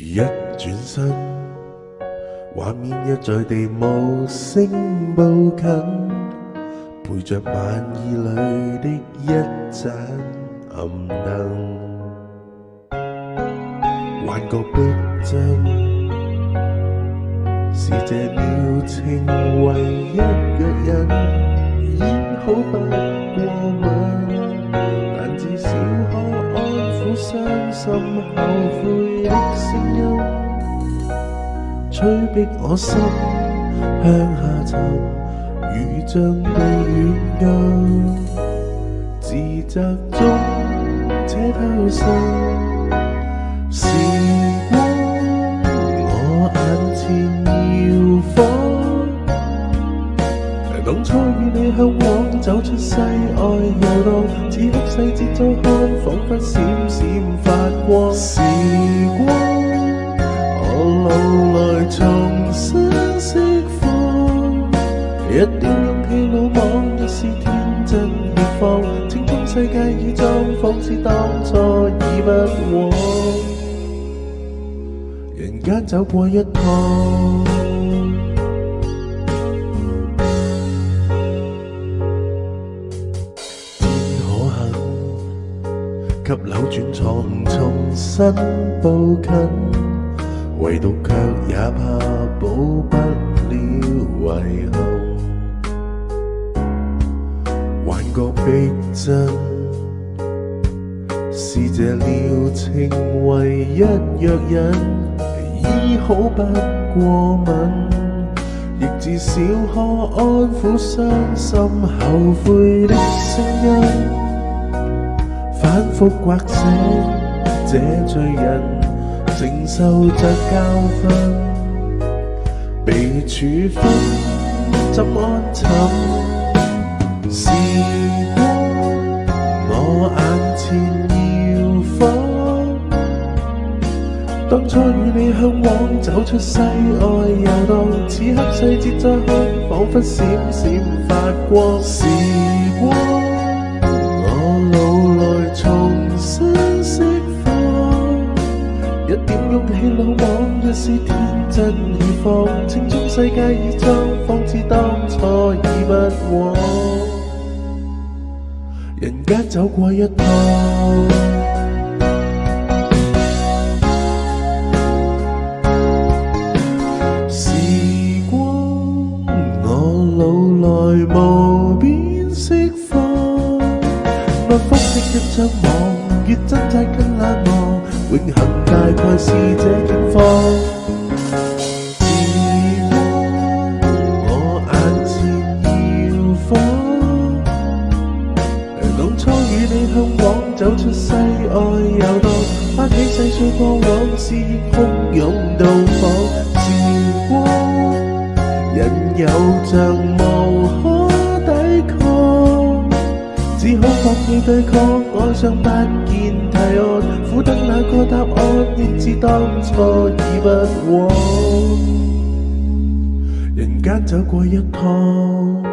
一轉身，畫面一再地無聲步近，陪着晚意裏的一盞暗燈，幻覺逼真，是這撩情唯一藥引，已好不過敏，但至少可安撫傷心後悔的聲音，催逼我心向下沉，如像被軟禁，自責中且偷生。時光我眼前搖晃，當初與你向往走出西外遊蕩，此刻細節再看，彷彿閃閃發光。時光我路來重新釋放，一點勇氣魯莽，一絲天真熱放，青春世界已裝，仿似當初已不往，人間走過一趟。給扭轉錯誤重新步近，唯獨卻也怕補不了遺憾，幻覺逼真，是這撩情唯一藥引，醫好不過敏，亦至少可安撫傷心後悔的聲音，反覆刮醒這罪人，承受着教訓，被處分怎安枕？時光我眼前搖晃，當初與你向往走出西外遊蕩，此刻細節再看，彷彿閃閃發光。時光重新釋放，一點勇氣魯莽，一絲天真易放，青春世界已裝，仿似當初已不往，人間走過一趟。時光我老來無邊釋放，內覆的一張網，越掙扎更冷漠，永恆大概是這境況。時光我眼前搖晃，當初與你向往走出西外遊蕩，翻起細碎過往事洶湧到訪。時光人有像無可抵抗，只好放棄對抗，愛上不見提案，苦等那個答案，亦知當初已不往，人間走過一趟。